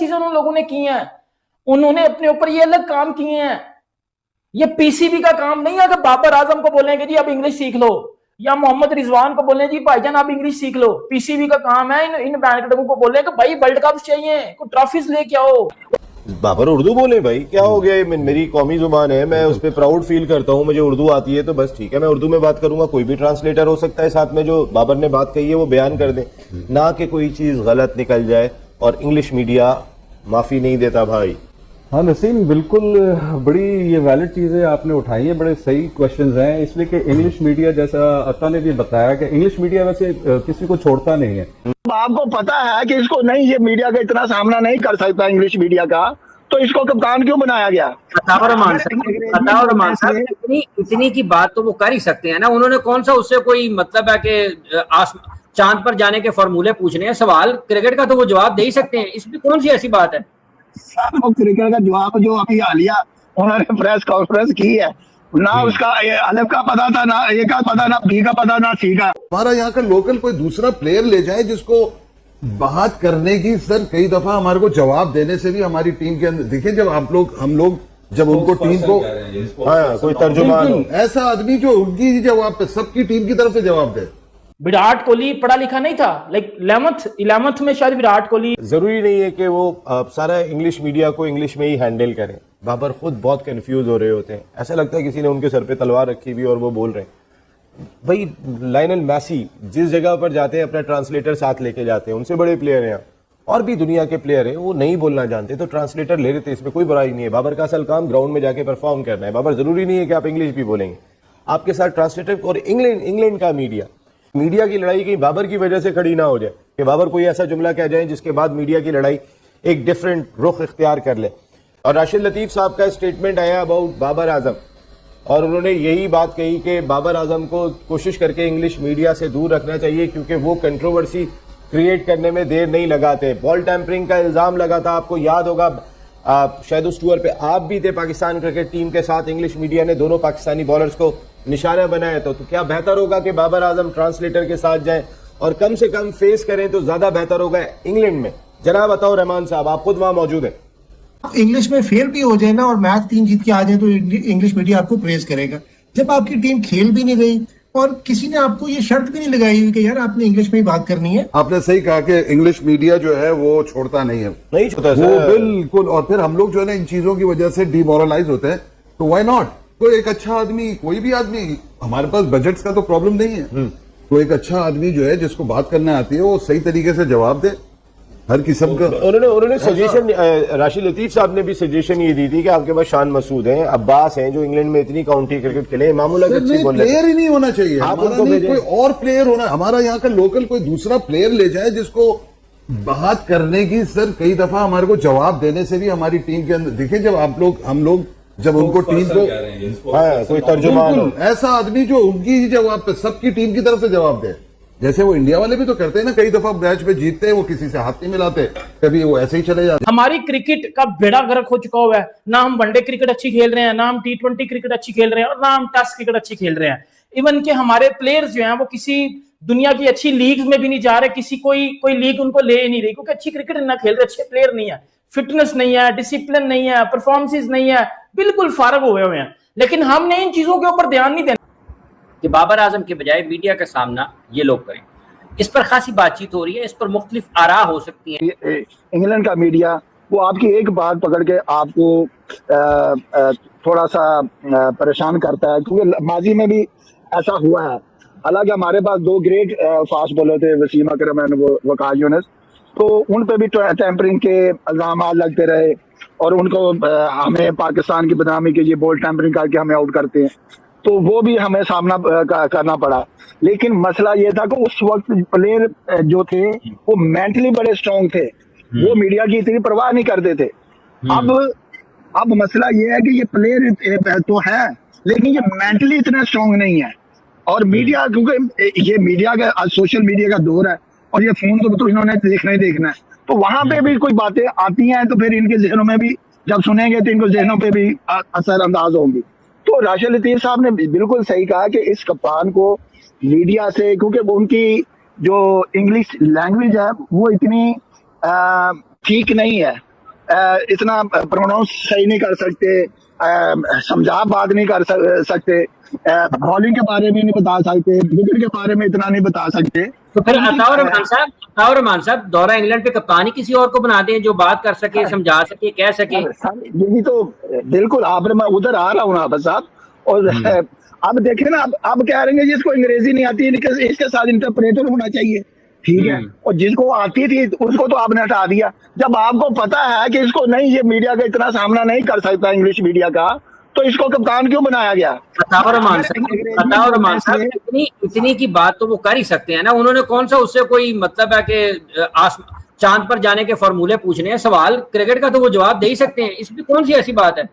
चीजें उन लोगों ने की हैं, उन्होंने अपने ऊपर ये अलग काम किए हैं। ये पीसीबी का काम नहीं है कि बाबर आजम को बोलेंगे जी अब इंग्लिश सीख लो, या मोहम्मद रिजवान को बोले जी भाईजान आप इंग्लिश सीख लो। पीसीबी का काम है इन बैंकटों को बोले कि भाई वर्ल्ड कप चाहिए, कोई ट्रॉफीज लेके आओ। बाबर उर्दू बोले भाई, क्या हो गया, मेरी कौमी जुबान है, मैं उस पर प्राउड फील करता हूँ, मुझे उर्दू आती है तो बस ठीक है, मैं उर्दू में बात करूंगा। कोई भी ट्रांसलेटर हो सकता है साथ में, जो बाबर ने बात कही है वो बयान कर दे, ना कि कोई चीज गलत निकल जाए। और इंग्लिश मीडिया माफी नहीं देता भाई। हाँ नसीम, बिल्कुल बड़ी ये वैलिड चीजें आपने उठाई है, बड़े सही क्वेश्चंस हैं। इसलिए कि इंग्लिश मीडिया, जैसा अता ने भी बताया कि इंग्लिश मीडिया वैसे किसी को छोड़ता नहीं है। आपको पता है कि इसको नहीं, ये मीडिया का इतना सामना नहीं कर सकता इंग्लिश मीडिया का, तो इसको कप्तान क्यों बनाया गया? इतनी की बात तो वो कर ही सकते हैं ना। उन्होंने कौन सा उससे कोई मतलब है कि चांद पर जाने के फॉर्मूले पूछने हैं? सवाल क्रिकेट का तो वो जवाब दे ही सकते हैं, इसमें कौन सी ऐसी बात है? वो क्रिकेट का जवाब जो अभी हालिया उन्होंने प्रेस कॉन्फ्रेंस की है, ना उसका अलग का पता था, ना ए का पता, ना बी का पता, ना सी का। हमारा यहाँ का लोकल कोई दूसरा प्लेयर ले जाए जिसको बात करने की, सर कई दफा हमारे को जवाब देने से भी हमारी टीम के अंदर देखिए, जब हम लोग जब उनको टीम को कोई तर्जुमान ऐसा आदमी जो उनकी जवाब पे सबकी टीम की तरफ से जवाब दे। विराट कोहली पढ़ा लिखा नहीं था, लाइक 11th में शायद विराट कोहली। जरूरी नहीं है कि वो सारा इंग्लिश मीडिया को इंग्लिश में ही हैंडल करें। बाबर खुद बहुत कंफ्यूज हो रहे होते हैं, ऐसा लगता है किसी ने उनके सर पे तलवार रखी हुई और वो बोल रहे हैं। भाई लायनल मैसी जिस जगह पर जाते हैं अपना ट्रांसलेटर साथ लेके जाते हैं, उनसे बड़े प्लेयर हैं और भी दुनिया के प्लेयर हैं, वो नहीं बोलना जानते तो ट्रांसलेटर ले लेते, इसमें कोई बुराई नहीं है। बाबर का असल काम ग्राउंड में जाके परफॉर्म करना है। बाबर जरूरी नहीं है कि आप इंग्लिश भी बोलेंगे, आपके साथ ट्रांसलेटर। और इंग्लैंड का मीडिया की लड़ाई कहीं बाबर की वजह से खड़ी ना हो जाए कि बाबर कोई ऐसा जुमला कह जाए जिसके बाद मीडिया की लड़ाई एक डिफरेंट रुख इख्तियार कर ले। और राशिद लतीफ साहब का स्टेटमेंट आया अबाउट बाबर आजम, और उन्होंने यही बात कही कि बाबर आजम को कोशिश करके इंग्लिश मीडिया से दूर रखना चाहिए क्योंकि वो कंट्रोवर्सी क्रिएट करने में देर नहीं लगाते। बॉल टैंपरिंग का इल्जाम लगा था, आपको याद होगा, शायद उस टूर पे आप भी थे पाकिस्तान क्रिकेट टीम के साथ। इंग्लिश मीडिया ने दोनों पाकिस्तानी बॉलर्स को निशाना बनाया, तो क्या बेहतर होगा कि बाबर आजम ट्रांसलेटर के साथ जाएं और कम से कम फेस करें, तो ज्यादा बेहतर होगा इंग्लैंड में। जनाब बताओ रहमान साहब, आप खुद वहां मौजूद हैं। इंग्लिश में फेल भी हो जाए ना और मैच 3 जीत के आ जाए तो इंग्लिश मीडिया आपको प्रेज करेगा। जब आपकी टीम खेल भी नहीं गई और किसी ने आपको ये शर्त भी नहीं लगाई हुई कि यार आपने इंग्लिश में ही बात करनी है। आपने सही कहा कि इंग्लिश मीडिया जो है वो छोड़ता नहीं है, नहीं छोड़ता वो बिल्कुल। और फिर हम लोग जो है ना इन चीजों की वजह से डिमोरलाइज होते हैं, तो व्हाई नॉट, कोई एक अच्छा आदमी, कोई भी आदमी, हमारे पास बजट्स का तो प्रॉब्लम नहीं है, तो एक अच्छा आदमी जो है जिसको बात करने आती है वो सही तरीके से जवाब दे हर किस्म का। उन्होंने सजेशन, राशिद लतीफ साहब ने भी सजेशन ये दी थी कि आपके पास शान मसूद हैं, अब्बास हैं, जो इंग्लैंड में इतनी काउंटी क्रिकेट खेले, मामूला प्लेयर ही नहीं होना चाहिए, कोई और प्लेयर होना। हमारा यहाँ का लोकल कोई दूसरा प्लेयर ले जाए जिसको बात करने की, सर कई दफा हमारे को जवाब देने से भी हमारी टीम के अंदर देखिए, जब हम लोग जब उनको टीम को कोई तर्जुमान ऐसा आदमी जो उनकी जवाब पे सबकी टीम की तरफ से जवाब दे, जैसे वो इंडिया वाले भी तो करते हैं ना, कई दफा मैच पे जीतते हैं वो किसी से हाथ नहीं मिलाते, कभी वो ऐसे ही चले जाते। हमारी क्रिकेट का बेड़ा गर्क हो चुका हुआ है, ना हम वनडे क्रिकेट अच्छी खेल रहे हैं, ना हम T20 क्रिकेट अच्छी खेल रहे हैं, और ना हम टेस्ट क्रिकेट अच्छी खेल रहे हैं। इवन के हमारे प्लेयर्स जो हैं वो किसी दुनिया की अच्छी लीग में भी नहीं जा रहे, किसी कोई लीग उनको ले ही नहीं रही, क्योंकि अच्छी क्रिकेट ना खेल रहे, अच्छे प्लेयर नहीं है, फिटनेस नहीं है, डिसिप्लिन नहीं है, परफॉर्मेंस नहीं है, बिल्कुल फारग हुए हैं। लेकिन हमने इन चीजों के ऊपर ध्यान नहीं देना कि बाबर आजम के बजाय मीडिया का सामना ये लोग करें। इस पर खासी बातचीत हो रही है, इस पर मुख्तलिफ आरा हो सकती हैं। इंग्लैंड का मीडिया वो आपकी एक बात पकड़ के आपको थोड़ा सा परेशान करता है, क्योंकि माजी में भी ऐसा हुआ है। हालांकि हमारे पास 2 ग्रेट फास्ट बॉलर थे, वसीम अकरम एंड वकार यूनिस, तो उन पे भी टैंपरिंग के इल्जाम लगते रहे और उनको हमें पाकिस्तान की बदनामी के ये बॉल टैंपरिंग करके हमें आउट करते हैं, तो वो भी हमें सामना करना पड़ा। लेकिन मसला ये था कि उस वक्त प्लेयर जो थे वो मेंटली बड़े स्ट्रांग थे, वो मीडिया की इतनी परवाह नहीं करते थे। अब मसला ये है कि ये प्लेयर तो है लेकिन ये मेंटली इतना स्ट्रांग नहीं है। और मीडिया, क्योंकि ये मीडिया का सोशल मीडिया का दौर है और ये फोन तो इन्होंने देखना ही देखना है, तो वहां पे भी कोई बातें आती हैं तो फिर इनके जहनों में भी जब सुनेंगे तो इनको जहनों पे भी असर अंदाज होंगी। तो राशिद लतीफ साहब ने बिल्कुल सही कहा कि इस कप्तान को मीडिया से, क्योंकि उनकी जो इंग्लिश लैंग्वेज है वो इतनी ठीक नहीं है, इतना प्रोनाउंस सही नहीं कर सकते, समझा बात नहीं कर सकते, बॉलिंग के बारे में नहीं बता सकते, विकेट के बारे में इतना नहीं बता सकते। तो फिर अताउर रहमान साहब दौरा इंग्लैंड पे कप्तान ही किसी और को बना दें जो बात कर सके, समझा सके, कह सके। यही तो बिल्कुल आपने, मैं उधर आ रहा हूँ ना बस आप, और अब देखें ना, अब कह रहे हैं जिसको अंग्रेजी नहीं आती इसके साथ इंटरप्रेटर होना चाहिए, ठीक है, और जिसको आती थी उसको तो आपने हटा दिया। जब आपको पता है कि इसको नहीं, ये मीडिया का इतना सामना नहीं कर सकता इंग्लिश मीडिया का, तो इसको कप्तान क्यों बनाया गया? अताउर रहमान साहब इतनी की बात तो वो कर ही सकते हैं ना, उन्होंने कौन सा उससे कोई मतलब है कि चांद पर जाने के फॉर्मूले पूछने हैं, सवाल क्रिकेट का तो वो जवाब दे ही सकते हैं, इसमें कौन सी ऐसी बात है?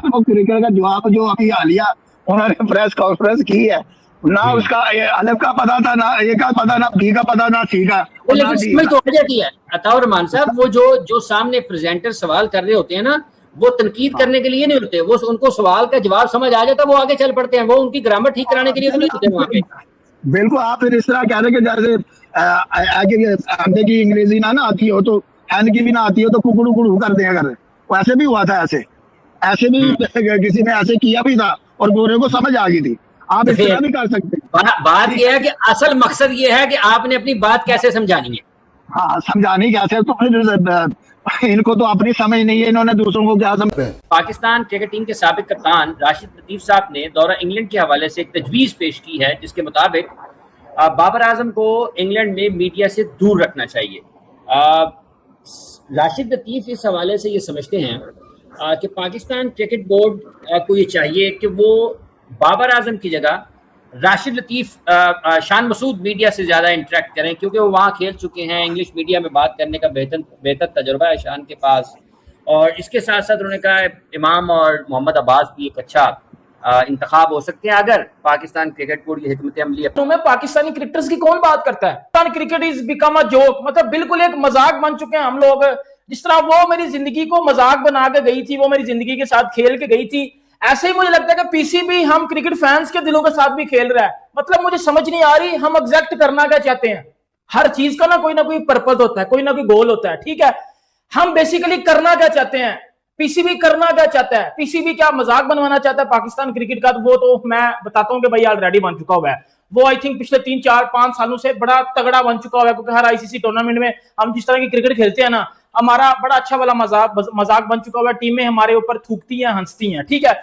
वो क्रिकेट का जवाब जो अभी हालिया उन्होंने प्रेस कॉन्फ्रेंस की है ना, उसका अलग का पता था ना, ए का पता ना, बी का पता ना, सी का, लेकिन समझ तो आ जाती है अताउर रहमान साहब, वो जो सामने प्रेजेंटर सवाल कर रहे होते हैं ना, वो तनकीद करने के लिए नहीं होते, वो उनको सवाल का जवाब समझ आ जाता है, वो आगे चल पड़ते हैं, वो उनकी ग्रामर ठीक कराने के लिए तो नहीं होते वहां पे। बिल्कुल, आप फिर इस तरह कह रहे कि जैसे आगे की अंग्रेजी ना आती हो तो हैन की भी ना आती हो तो कुकड़ू कुड़ू कर दें, अगर वैसे भी हुआ था, ऐसे भी किसी ने ऐसे किया भी था और गोरे को समझ आ गई थी, आप इस तरह भी कर सकते हैं। बात यह है कि असल मकसद ये है कि आपने अपनी बात कैसे समझानी है। हाँ, समझानी कैसे, तो फिर इनको तो अपनी समझ नहीं है, इन्होंने दूसरों को क्या समझ। पाकिस्तान क्रिकेट टीम के साबिक कप्तान राशिद लतीफ साहब ने दौरा इंग्लैंड के हवाले से एक तजवीज पेश की है, जिसके मुताबिक बाबर आजम को इंग्लैंड में मीडिया से दूर रखना चाहिए। राशिद लतीफ इस हवाले से ये समझते हैं कि पाकिस्तान क्रिकेट बोर्ड को ये चाहिए कि वो बाबर आजम की जगह राशिद लतीफ शान मसूद मीडिया से ज़्यादा इंटरेक्ट करें, क्योंकि वो वहाँ खेल चुके हैं, इंग्लिश मीडिया में बात करने का बेहतर तजुर्बा है शान के पास। और इसके साथ साथ उन्होंने कहा इमाम और मोहम्मद अब्बास भी एक अच्छा इंतखाब हो सकते हैं अगर पाकिस्तान क्रिकेट बोर्ड की हिकमत अमली। तो में पाकिस्तानी क्रिकेटर्स की कौन बात करता है? Pakistan cricket is become a joke, मतलब बिल्कुल एक मजाक बन चुके हैं हम लोग। जिस तरह वो मेरी जिंदगी को मजाक बना के गई थी, वो मेरी जिंदगी के साथ खेल के गई थी, ऐसे ही मुझे लगता है कि पीसीबी हम क्रिकेट फैंस के दिलों के साथ भी खेल रहा है। मतलब मुझे समझ नहीं आ रही हम एग्जैक्ट करना क्या चाहते हैं। हर चीज का ना कोई पर्पस होता है, कोई ना कोई गोल होता है, ठीक है। हम बेसिकली करना क्या चाहते हैं, पीसीबी करना क्या चाहता है, पीसीबी क्या मजाक बनवाना चाहता है पाकिस्तान क्रिकेट का, तो वो तो मैं बताता हूं कि भाई ऑलरेडी बन चुका हुआ है। वो आई थिंक पिछले 3-4-5 सालों से बड़ा तगड़ा बन चुका हुआ है, क्योंकि हर आईसीसी टूर्नामेंट में हम जिस तरह की क्रिकेट खेलते हैं ना, हमारा बड़ा अच्छा वाला मजाक बन चुका हुआ है। टीमें हमारे ऊपर थूकती हैं, हंसती हैं, ठीक है।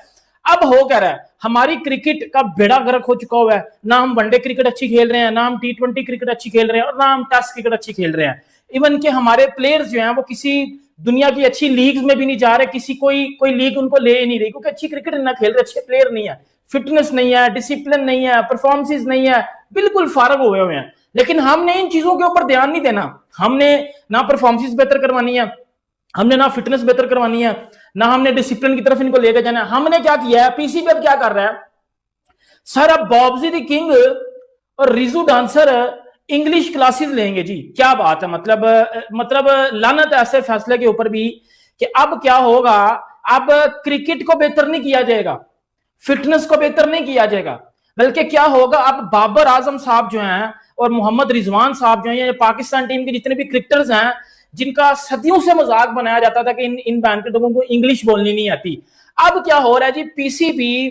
अब हो क्या रहा है, हमारी क्रिकेट का बेड़ा गर्क हो चुका हुआ है। ना हम वनडे क्रिकेट अच्छी खेल रहे हैं, ना हम T20 क्रिकेट अच्छी खेल रहे हैं, और ना हम टेस्ट क्रिकेट अच्छी खेल रहे हैं। इवन के हमारे प्लेयर्स जो हैं वो किसी दुनिया की अच्छी लीग में भी नहीं जा रहे, किसी कोई लीग उनको ले ही नहीं रही, क्योंकि अच्छी क्रिकेट ना खेल रहे, अच्छे प्लेयर नहीं है, फिटनेस नहीं है, डिसिप्लिन नहीं है, परफॉर्मेंस नहीं है, बिल्कुल फारग हुए हैं। लेकिन हमने इन चीजों के ऊपर ध्यान नहीं देना। हमने ना परफॉर्मेंस बेहतर करवानी है, हमने ना फिटनेस बेहतर करवानी है, ना हमने डिसिप्लिन की तरफ इनको लेकर जाना है। हमने क्या किया है, पीसीबी अब क्या कर रहा है सर, अब बॉब्जी द किंग और रिजू डांसर इंग्लिश क्लासेस लेंगे जी। क्या बात है, मतलब लानत है ऐसे फैसले के ऊपर भी कि अब क्या होगा, अब क्रिकेट को बेहतर नहीं किया जाएगा, फिटनेस को बेहतर नहीं किया जाएगा, बल्कि क्या होगा, अब बाबर आजम साहब जो हैं और मोहम्मद रिजवान साहब जो हैं, पाकिस्तान टीम के जितने भी क्रिकेटर्स हैं जिनका सदियों से मजाक बनाया जाता था कि इन बैंकेटों को इंग्लिश बोलनी नहीं आती, अब क्या हो रहा है जी, पीसीबी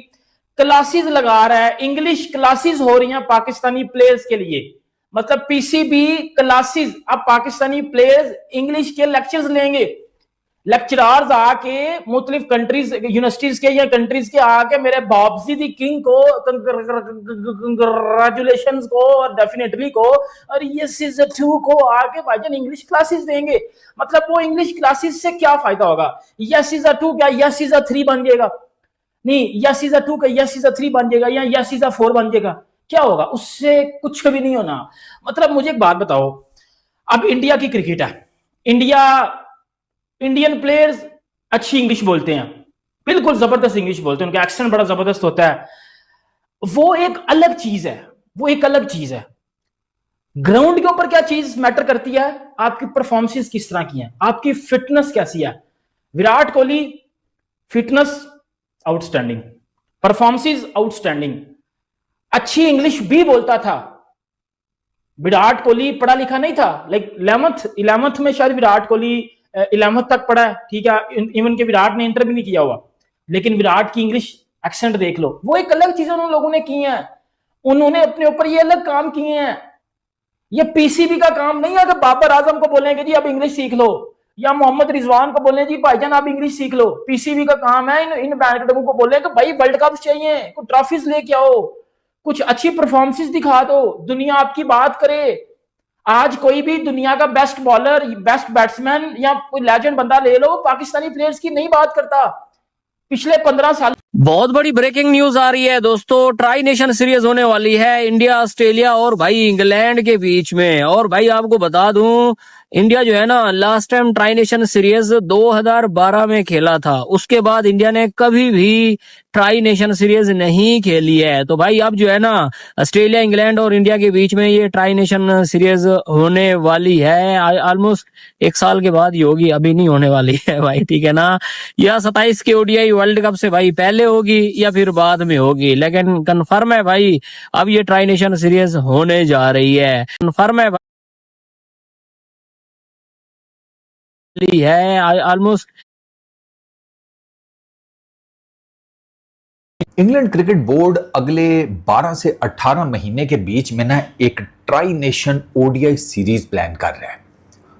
क्लासेस लगा रहा है, इंग्लिश क्लासेस हो रही हैं पाकिस्तानी प्लेयर्स के लिए। मतलब पीसीबी क्लासेस, अब पाकिस्तानी प्लेयर्स इंग्लिश के लेक्चर्स लेंगे, लेक्चरर्स आके मुख्तलिफ कंट्रीज यूनिवर्सिटीज के या कंट्रीज के आके मेरे बॉब्जी द किंग को कंग्रेचुलेशंस को और डेफिनेटली को और यस इज अ टू को आके भाईजान इंग्लिश क्लासेस देंगे। मतलब वो इंग्लिश क्लासेस से क्या फायदा होगा, यस इज अ टू क्या यस इज अ 3 बन जाएगा, नहीं यस इज अ 2 का यस इज अ 3 बन जाएगा, या यस इज अ 4 बन जाएगा, क्या होगा, उससे कुछ भी नहीं होना। मतलब मुझे एक बात बताओ, अब इंडिया की क्रिकेट है, इंडियन प्लेयर्स अच्छी इंग्लिश बोलते हैं, बिल्कुल जबरदस्त इंग्लिश बोलते हैं, उनका एक्सेंट बड़ा जबरदस्त होता है, वो एक अलग चीज है, वो एक अलग चीज है। ग्राउंड के ऊपर क्या चीज मैटर करती है, आपकी परफॉर्मेंस किस तरह की है, आपकी फिटनेस कैसी है। Virat Kohli fitness outstanding, performance outstanding, अच्छी इंग्लिश भी बोलता था। विराट कोहली पढ़ा लिखा नहीं था, लाइक 11th में शायद विराट कोहली 11th तक पढ़ा है, ठीक है, इवन के विराट ने इंटर भी नहीं किया हुआ, लेकिन विराट की इंग्लिश एक्सेंट देख लो, वो एक अलग चीज उन लोगों ने की है, उन्होंने अपने ऊपर ये अलग काम किए हैं। ये पीसीबी का काम नहीं है कि बाबर आजम को बोलेंगे जी अब इंग्लिश सीख लो, या मोहम्मद रिजवान को बोले जी भाईजान आप इंग्लिश सीख लो। पीसीबी का काम है इन बैंकटों को बोले कि भाई वर्ल्ड कप चाहिए, कुछ ट्रॉफीज लेके आओ, कुछ अच्छी परफॉर्मेंसेस दिखा दो, दुनिया आपकी बात करे। आज कोई भी दुनिया का बेस्ट बॉलर, बेस्ट बैट्समैन या कोई लेजेंड बंदा ले लो, पाकिस्तानी प्लेयर्स की नहीं बात करता पिछले 15 साल। बहुत बड़ी ब्रेकिंग न्यूज आ रही है दोस्तों, ट्राई नेशन सीरीज होने वाली है इंडिया, ऑस्ट्रेलिया और भाई इंग्लैंड के बीच में। और भाई आपको बता दूं, इंडिया जो है ना last time tri nation series 2012 में खेला था, उसके बाद इंडिया ने कभी भी ट्राई नेशन सीरीज नहीं खेली है। तो भाई अब जो है ना ऑस्ट्रेलिया, इंग्लैंड और इंडिया के बीच में ये ट्राई नेशन सीरीज होने वाली है, ऑलमोस्ट 1 साल के बाद ही होगी, अभी नहीं होने वाली है भाई, ठीक है ना। या 27 के ओडीआई वर्ल्ड कप से भाई पहले होगी या फिर बाद में होगी, लेकिन कंफर्म है भाई अब ये ट्राई नेशन सीरीज होने जा रही है, कंफर्म है ऑलमोस्ट। इंग्लैंड क्रिकेट बोर्ड अगले 12 से 18 महीने के बीच में ना एक tri nation ODI series plan कर रहा है।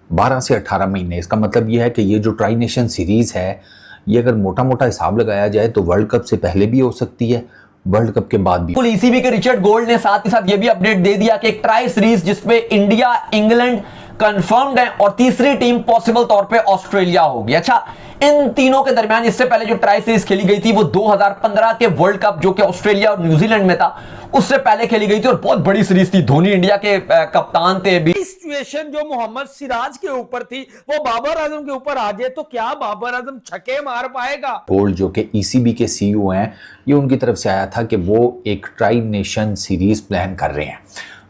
12 से 18 महीने, इसका मतलब यह है कि ये जो ट्राई नेशन सीरीज है ये अगर मोटा मोटा हिसाब लगाया जाए तो वर्ल्ड कप से पहले भी हो सकती है, वर्ल्ड कप के बाद भी। ईसीबी के रिचर्ड गोल्ड ने साथ ही साथ ये भी अपडेट दे दिया कि एक ट्राई सीरीज जिसमें इंडिया, इंग्लैंड कंफर्म्ड है और तीसरी टीम पॉसिबल तौर पे ऑस्ट्रेलिया होगी। अच्छा, इन तीनों के दरमियान इससे पहले जो ट्राई सीरीज खेली गई थी वो 2015 के वर्ल्ड कप जो कि ऑस्ट्रेलिया और न्यूजीलैंड में था उससे पहले खेली गई थी और बहुत बड़ी सीरीज थी। धोनी इंडिया के कप्तान थे। सिचुएशन जो मोहम्मद सिराज के ऊपर थी वो बाबर आजम के ऊपर आ जाए तो क्या बाबर आजम छक्के मार पाएगा? गोल्ड जो कि ईसीबी के सीईओ हैं, ये उनकी तरफ से आया था कि वो एक ट्राई नेशन सीरीज प्लान कर रहे हैं।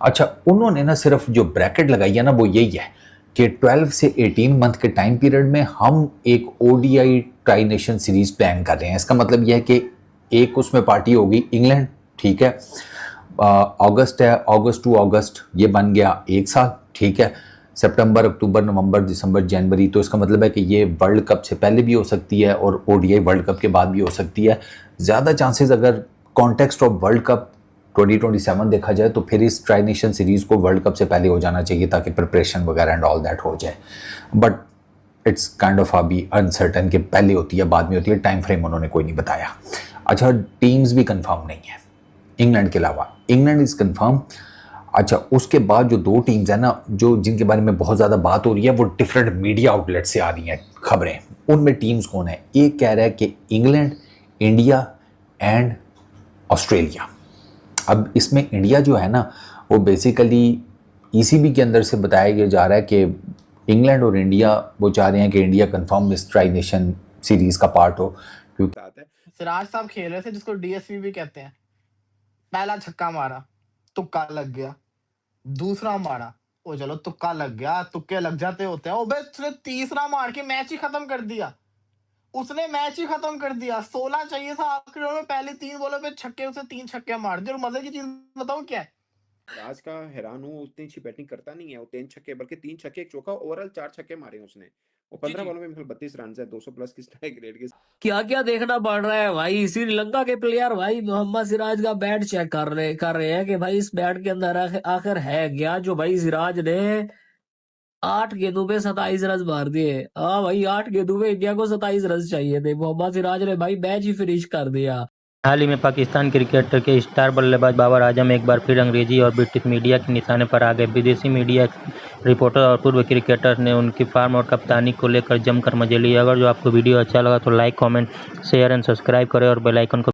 अच्छा, उन्होंने ना सिर्फ जो ब्रैकेट लगाई है ना वो यही है कि 12 से 18 मंथ के टाइम पीरियड में हम एक ODI tri nation series plan कर रहे हैं। इसका मतलब यह है कि एक उसमें पार्टी होगी इंग्लैंड, ठीक है, अगस्त है, अगस्त टू अगस्त ये बन गया 1 साल, ठीक है, सितंबर, अक्टूबर, नवंबर, दिसंबर, जनवरी, तो इसका मतलब है कि ये वर्ल्ड कप से पहले भी हो सकती है और ओडीआई वर्ल्ड कप के बाद भी हो सकती है। ज़्यादा चांसेस अगर कॉन्टेक्स्ट ऑफ वर्ल्ड कप 2027 देखा जाए तो फिर इस ट्राई नेशन सीरीज़ को वर्ल्ड कप से पहले हो जाना चाहिए ताकि प्रिपरेशन वगैरह एंड ऑल दैट हो जाए, बट इट्स काइंड ऑफ अभी अनसर्टन कि पहले होती है बाद में होती है, टाइम फ्रेम उन्होंने कोई नहीं बताया। अच्छा, टीम्स भी कंफर्म नहीं है इंग्लैंड के अलावा, इंग्लैंड इज़ कंफर्म। अच्छा, उसके बाद जो 2 टीम्स हैं ना जो जिनके बारे में बहुत ज़्यादा बात हो रही है वो डिफरेंट मीडिया आउटलेट से आ रही हैं खबरें, उनमें टीम्स कौन है? एक कह रहा है कि इंग्लैंड, इंडिया एंड ऑस्ट्रेलिया। अब इसमें इंडिया जो है ना वो बेसिकली ईसीबी के अंदर से बताया जा रहा है कि इंग्लैंड और इंडिया वो चाह रहे हैं कि इंडिया कंफर्म इस ट्राई नेशन सीरीज का पार्ट हो, क्योंकि सिराज साहब खेल रहे थे जिसको डीएसवी भी कहते हैं। पहला छक्का मारा, तुक्का लग गया, दूसरा मारा, ओ चलो तुक्का लग गया, तुक्के लग जाते होते हैं, उसने तीसरा मार के मैच ही खत्म कर दिया, उसने मैच ही खत्म कर दिया। 16 चाहिए था आखिरी ओवर में, पहले 3 बॉलों पे छक्के, उसे 3 छक्के मार दिए। और मजे की चीज बताऊं क्या है, आज का हैरान हूँ, उतनी अच्छी बैटिंग करता नहीं है वो, 3 छक्के बल्कि 3 छक्के 1 चौका, ओवरऑल 4 छक्के मारे उसने। वो 15 बॉलों में 32 रन है, 200 प्लस की स्ट्राइक रेट के। क्या क्या देखना पड़ रहा है भाई, श्रीलंका के प्लेयर भाई मोहम्मद सिराज का बैट चेक कर रहे हैं कि भाई इस बैट के अंदर आखिर है क्या, जो भाई सिराज ने 8 गेंदों पे 27 रन मार दिए। हाँ भाई, 8 गेंदों पे इंडिया को 27 रन चाहिए थे, मोहम्मद सिराज ने भाई मैच ही फिनिश कर दिया। हाल ही में पाकिस्तान क्रिकेट के स्टार बल्लेबाज बाबर आजम एक बार फिर अंग्रेजी और ब्रिटिश मीडिया के निशाने पर आ गए। विदेशी मीडिया रिपोर्टर और पूर्व क्रिकेटर ने उनकी फॉर्म और कप्तानी को लेकर जमकर मजे लिए। अगर जो आपको वीडियो अच्छा लगा तो like, comment, share and subscribe करें और बेल आइकन को